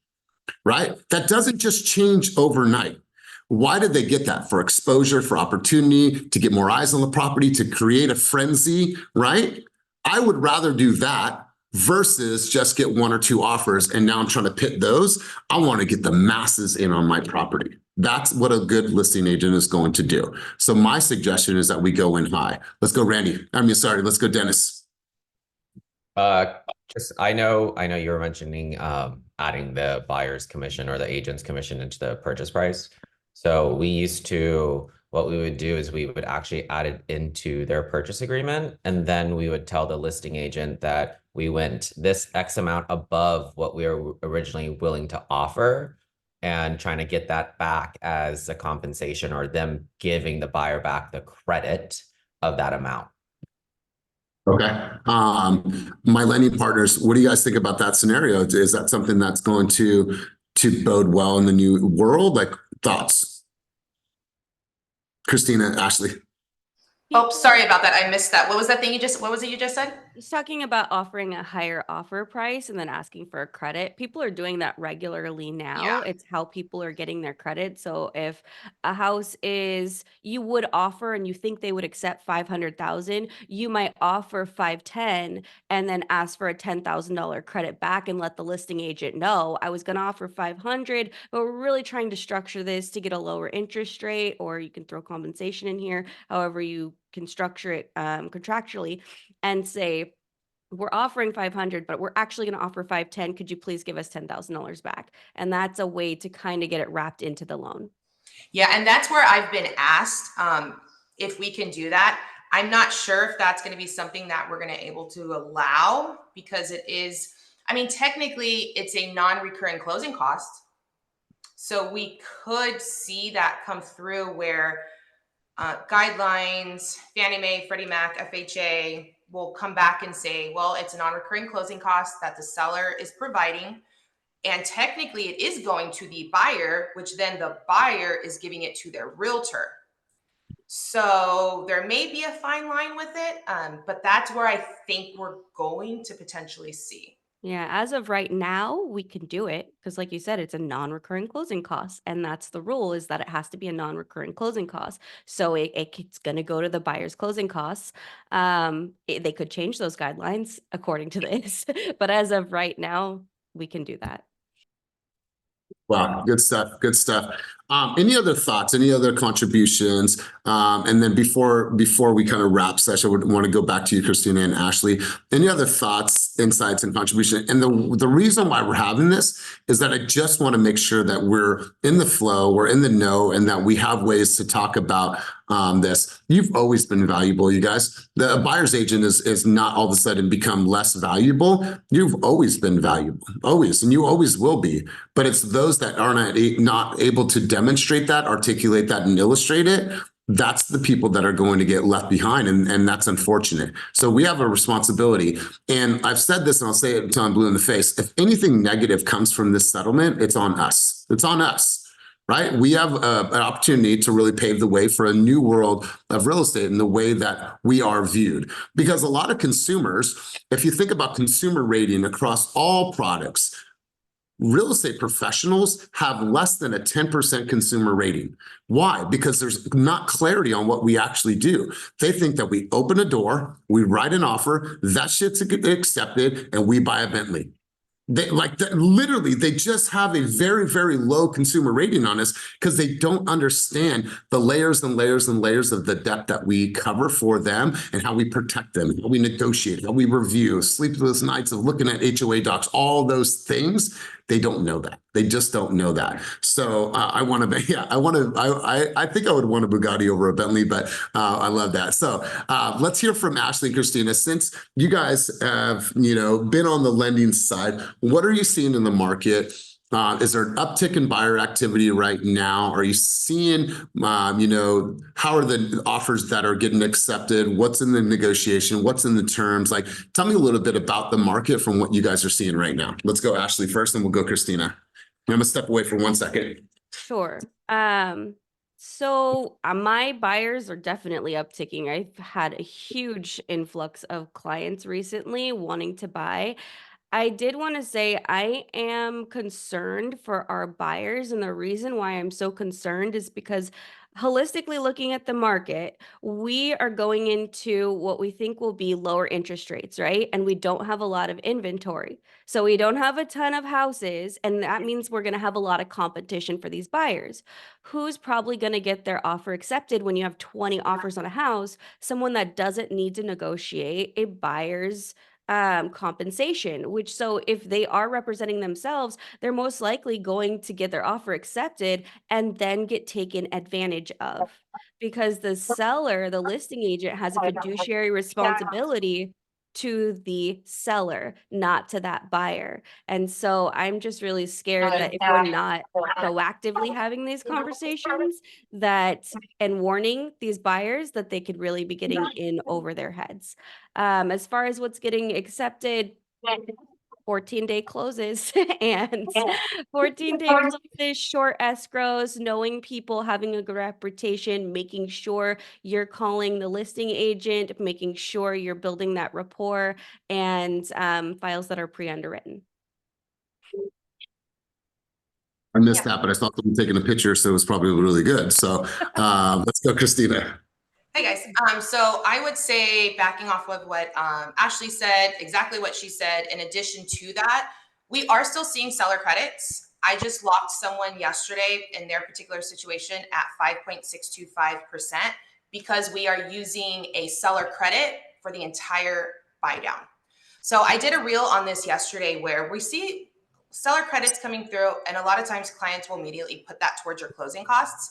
right? That doesn't just change overnight. Why did they get that? For exposure, for opportunity, to get more eyes on the property, to create a frenzy, right? I would rather do that versus just get one or two offers. And now I'm trying to pit those. I want to get the masses in on my property. That's what a good listing agent is going to do. So my suggestion is that we go in high. Let's go, Randy. Let's go, Dennis. I know you were mentioning adding the buyer's commission or the agent's commission into the purchase price. So what we would do is we would actually add it into their purchase agreement, and then we would tell the listing agent that we went this X amount above what we were originally willing to offer, and trying to get that back as a compensation, or them giving the buyer back the credit of that amount. Okay. My lending partners, what do you guys think about that scenario? Is that something that's going to bode well in the new world? Like, thoughts? Christina, Ashley. Oh, sorry about that. I missed that. What was it you just said? He's talking about offering a higher offer price and then asking for a credit. People are doing that regularly now. Yeah. It's how people are getting their credit. So if a house you would offer and you think they would accept 500,000, you might offer 510 and then ask for a $10,000 credit back and let the listing agent know, I was going to offer 500, but we're really trying to structure this to get a lower interest rate, or you can throw compensation in here, however you can structure it contractually, and say, we're offering 500, but we're actually going to offer 510. Could you please give us $10,000 back? And that's a way to kind of get it wrapped into the loan. Yeah, and that's where I've been asked if we can do that. I'm not sure if that's going to be something that we're going to able to allow, because it is, technically it's a non-recurring closing cost. So we could see that come through where guidelines, Fannie Mae, Freddie Mac, FHA will come back and say, well, it's a non-recurring closing cost that the seller is providing. And technically it is going to the buyer, which then the buyer is giving it to their realtor. So there may be a fine line with it, but that's where I think we're going to potentially see. Yeah, as of right now, we can do it because, like you said, it's a non-recurring closing cost, and that's the rule, is that it has to be a non-recurring closing cost. So it's going to go to the buyer's closing costs. They could change those guidelines according to this, but as of right now, we can do that. Wow, good stuff. Good stuff. Any other thoughts? Any other contributions? And then before we kind of wrap session, I would want to go back to you, Christina and Ashley. Any other thoughts, insights, and contribution? And the reason why we're having this is that I just want to make sure that we're in the flow, we're in the know, and that we have ways to talk about this. You've always been valuable, you guys. The buyer's agent is not all of a sudden become less valuable. You've always been valuable, always, and you always will be. But it's those that are not able to demonstrate that, articulate that, and illustrate it. That's the people that are going to get left behind, and that's unfortunate. So we have a responsibility. And I've said this, and I'll say it until I'm blue in the face. If anything negative comes from this settlement, it's on us. It's on us. Right? We have an opportunity to really pave the way for a new world of real estate in the way that we are viewed. Because a lot of consumers, if you think about consumer rating across all products, real estate professionals have less than a 10% consumer rating. Why? Because there's not clarity on what we actually do. They think that we open a door, we write an offer, that shit's accepted, and we buy a Bentley. Literally, they just have a very, very low consumer rating on us because they don't understand the layers and layers and layers of the depth that we cover for them and how we protect them, how we negotiate, how we review, sleepless nights of looking at HOA docs, all those things. They don't know that. They just don't know that. So I think I would want a Bugatti over a Bentley, but I love that. So let's hear from Ashley and Christina. Since you guys have, been on the lending side, what are you seeing in the market? Is there an uptick in buyer activity right now? Are you seeing, how are the offers that are getting accepted? What's in the negotiation? What's in the terms? Like, tell me a little bit about the market from what you guys are seeing right now. Let's go Ashley first, and we'll go Christina. I'm gonna step away for 1 second. Sure. So my buyers are definitely upticking. I've had a huge influx of clients recently wanting to buy. I did want to say I am concerned for our buyers, and the reason why I'm so concerned is because holistically looking at the market, we are going into what we think will be lower interest rates, right? And we don't have a lot of inventory. So we don't have a ton of houses, and that means we're going to have a lot of competition for these buyers. Who's probably going to get their offer accepted when you have 20 offers on a house? Someone that doesn't need to negotiate a buyer's compensation, which so if they are representing themselves, they're most likely going to get their offer accepted and then get taken advantage of, because the seller, the listing agent, has a fiduciary responsibility to the seller, not to that buyer. And so I'm just really scared that if we're not proactively having these conversations, that and warning these buyers, that they could really be getting in over their heads. As far as what's getting accepted, 14-day closes and 14-day closes, short escrows, knowing people, having a good reputation, making sure you're calling the listing agent, making sure you're building that rapport, and files that are pre-underwritten. I missed that, but I saw someone taking a picture, so it was probably really good. So let's go, Christina. Hey guys, so I would say, backing off of what Ashley said, exactly what she said, in addition to that, we are still seeing seller credits. I just locked someone yesterday in their particular situation at 5.625% because we are using a seller credit for the entire buy down. So I did a reel on this yesterday where we see seller credits coming through, and a lot of times clients will immediately put that towards your closing costs.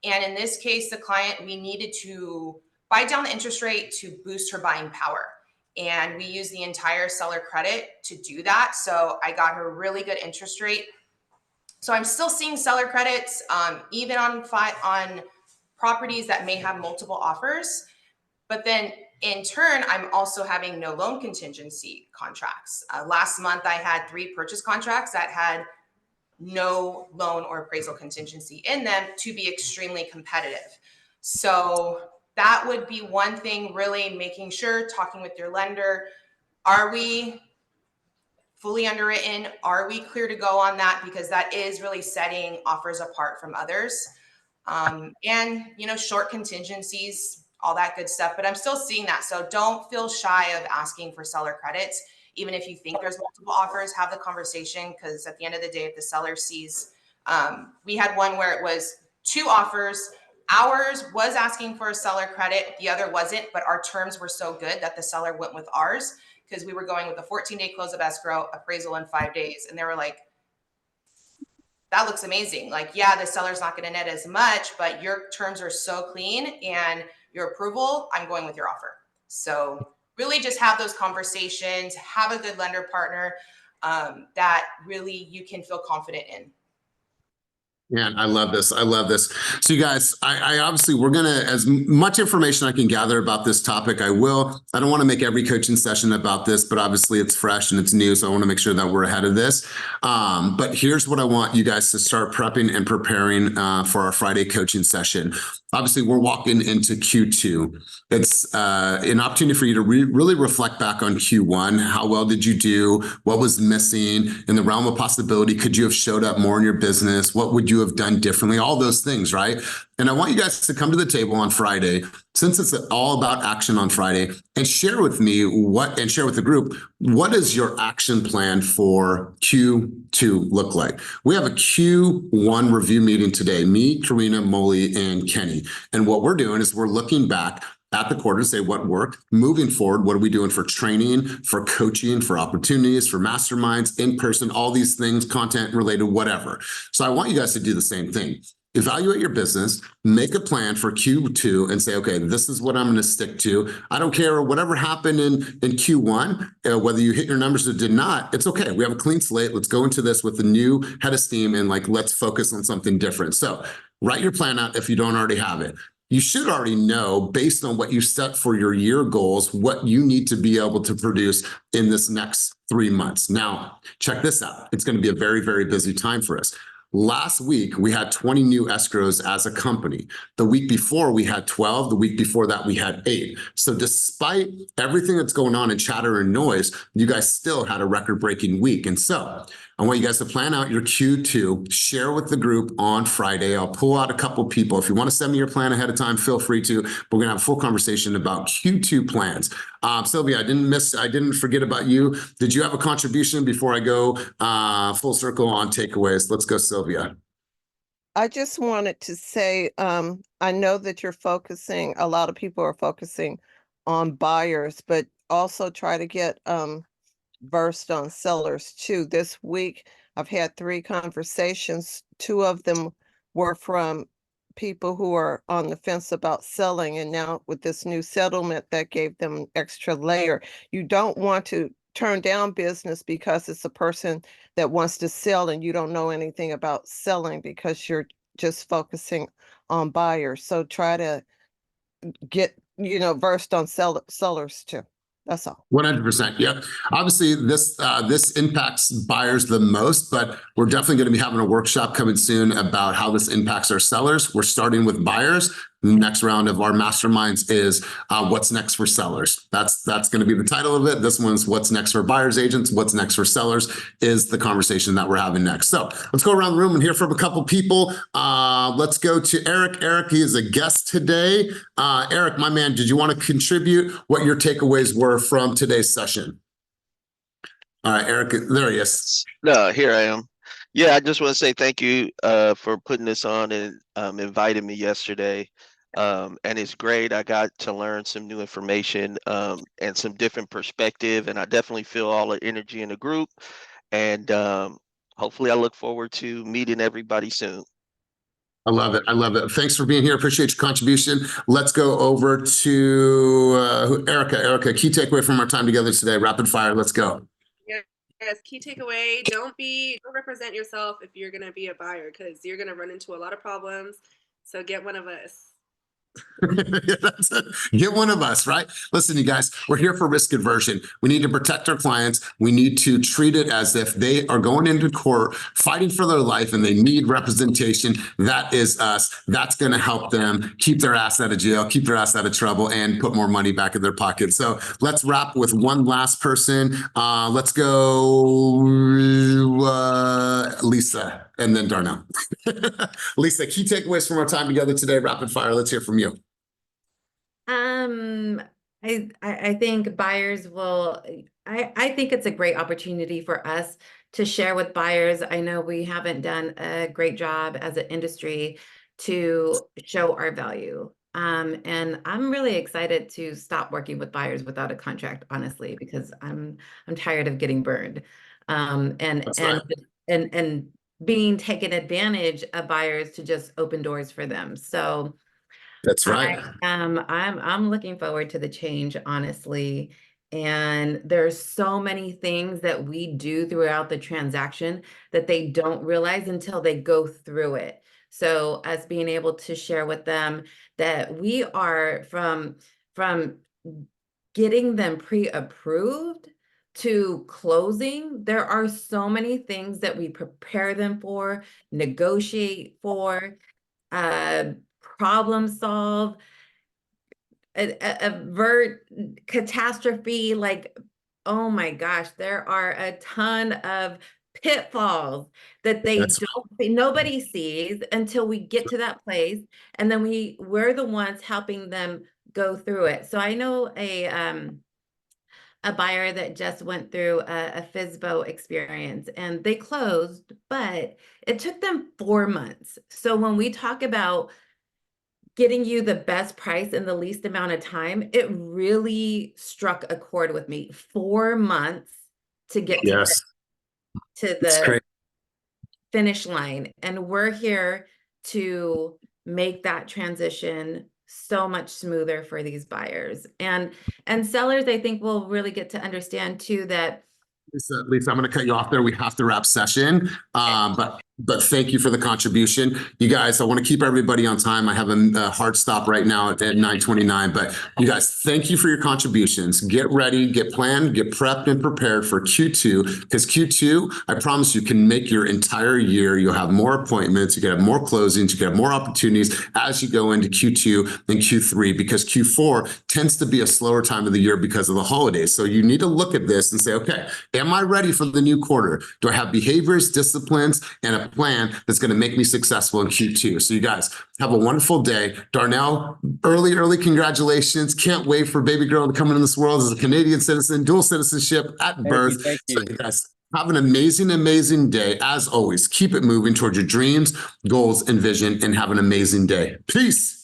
And in this case, the client, we needed to buy down the interest rate to boost her buying power. And we used the entire seller credit to do that. So I got her a really good interest rate. So I'm still seeing seller credits, even on properties that may have multiple offers. But then in turn, I'm also having no loan contingency contracts. Last month, I had 3 purchase contracts that had no loan or appraisal contingency in them to be extremely competitive. So that would be one thing, really making sure, talking with your lender, are we fully underwritten? Are we clear to go on that? Because that is really setting offers apart from others. And, short contingencies, all that good stuff, but I'm still seeing that. So don't feel shy of asking for seller credits. Even if you think there's multiple offers, have the conversation, because at the end of the day, if the seller sees, we had one where it was 2 offers. Ours was asking for a seller credit, the other wasn't, but our terms were so good that the seller went with ours because we were going with a 14-day close of escrow, appraisal in 5 days. And they were like, that looks amazing. Like, yeah, the seller's not going to net as much, but your terms are so clean and your approval, I'm going with your offer. So really just have those conversations, have a good lender partner that really you can feel confident in. Man, I love this. I love this. So you guys, I obviously, we're going to, as much information I can gather about this topic, I will. I don't want to make every coaching session about this, but obviously it's fresh and it's new. So I want to make sure that we're ahead of this. But here's what I want you guys to start prepping and preparing for our Friday coaching session. Obviously, we're walking into Q2. It's an opportunity for you to really reflect back on Q1. How well did you do? What was missing? In the realm of possibility, could you have showed up more in your business? What would you have done differently? All those things, right? And I want you guys to come to the table on Friday, since it's all about action on Friday, and share with me and share with the group, what does your action plan for Q2 look like? We have a Q1 review meeting today, me, Karina, Molly, and Kenny. And what we're doing is we're looking back at the quarter to say what worked. Moving forward, what are we doing for training, for coaching, for opportunities, for masterminds, in person, all these things, content related, whatever. So I want you guys to do the same thing. evaluate your business, make a plan for Q2 and say, okay, this is what I'm going to stick to. I don't care whatever happened in Q1, whether you hit your numbers or did not, it's okay. We have a clean slate. Let's go into this with a new head of steam and like, let's focus on something different. So write your plan out if you don't already have it. You should already know, based on what you set for your year goals, what you need to be able to produce in this next 3 months. Now, check this out. It's going to be a very, very busy time for us. Last week, we had 20 new escrows as a company. The week before, we had 12. The week before that, we had 8. So despite everything that's going on in chatter and noise, you guys still had a record-breaking week. And so I want you guys to plan out your Q2, share with the group on Friday. I'll pull out a couple people. If you want to send me your plan ahead of time, feel free to. We're going to have a full conversation about Q2 plans. Sylvia, I didn't forget about you. Did you have a contribution before I go full circle on takeaways? Let's go, Sylvia. I just wanted to say, I know that you're focusing, a lot of people are focusing on buyers, but also try to get versed on sellers too. This week, I've had 3 conversations. 2 of them were from people who are on the fence about selling. And now with this new settlement, that gave them an extra layer. You don't want to turn down business because it's a person that wants to sell and you don't know anything about selling because you're just focusing on buyers. So try to get, versed on sellers too. That's all. 100%. Yep. Obviously, this impacts buyers the most, but we're definitely going to be having a workshop coming soon about how this impacts our sellers. We're starting with buyers. Next round of our masterminds is what's next for sellers. That's going to be the title of it. This one's what's next for buyers agents. What's next for sellers is the conversation that we're having next. So let's go around the room and hear from a couple people. Let's go to Eric. Eric, he is a guest today. Eric, my man, did you want to contribute what your takeaways were from today's session? All right, Eric, there he is. No, here I am. Yeah, I just want to say thank you for putting this on and inviting me yesterday. And it's great. I got to learn some new information and some different perspective. And I definitely feel all the energy in the group. And hopefully I look forward to meeting everybody soon. I love it. I love it. Thanks for being here. Appreciate your contribution. Let's go over to Erica. Erica, key takeaway from our time together today. Rapid fire. Let's go. Yes, key takeaway, don't represent yourself if you're going to be a buyer because you're going to run into a lot of problems. So get one of us. That's it. Get one of us, right? Listen, you guys, we're here for risk aversion. We need to protect our clients. We need to treat it as if they are going into court, fighting for their life, and they need representation. That is us. That's going to help them keep their ass out of jail, keep their ass out of trouble, and put more money back in their pocket. So let's wrap with one last person. Let's go, Lisa, and then Darnell. Lisa, key takeaways from our time together today. Rapid fire. Let's hear from you. I think buyers will, I think it's a great opportunity for us to share with buyers. I know we haven't done a great job as an industry to show our value. And I'm really excited to stop working with buyers without a contract, honestly, because I'm tired of getting burned. And being taken advantage of buyers to just open doors for them. So that's right. I'm looking forward to the change, honestly. And there's so many things that we do throughout the transaction that they don't realize until they go through it. So us being able to share with them that we are from getting them pre-approved to closing, there are so many things that we prepare them for, negotiate for, problem solve, avert catastrophe. Like, oh my gosh, there are a ton of pitfalls that nobody sees until we get to that place, and then we're the ones helping them go through it. So I know a buyer that just went through a FSBO experience and they closed, but it took them 4 months. So when we talk about getting you the best price in the least amount of time, it really struck a chord with me. 4 months to get to the finish line. And we're here to make that transition so much smoother for these buyers. And sellers, I think, will really get to understand too that Lisa, I'm going to cut you off there. We have to wrap session. But thank you for the contribution. You guys, I want to keep everybody on time. I have a hard stop right now at 9:29. But you guys, thank you for your contributions. Get ready, get planned, get prepped and prepared for Q2. Because Q2, I promise you, can make your entire year. You'll have more appointments. You can have more closings. You can have more opportunities as you go into Q2 and Q3. Because Q4 tends to be a slower time of the year because of the holidays. So you need to look at this and say, okay, am I ready for the new quarter? Do I have behaviors, disciplines, and a plan that's going to make me successful in Q2? So you guys have a wonderful day. Darnell, early congratulations. Can't wait for baby girl to come into this world as a Canadian citizen, dual citizenship at birth. Thank you. So you guys have an amazing day. As always, keep it moving towards your dreams, goals, and vision, and have an amazing day. Peace.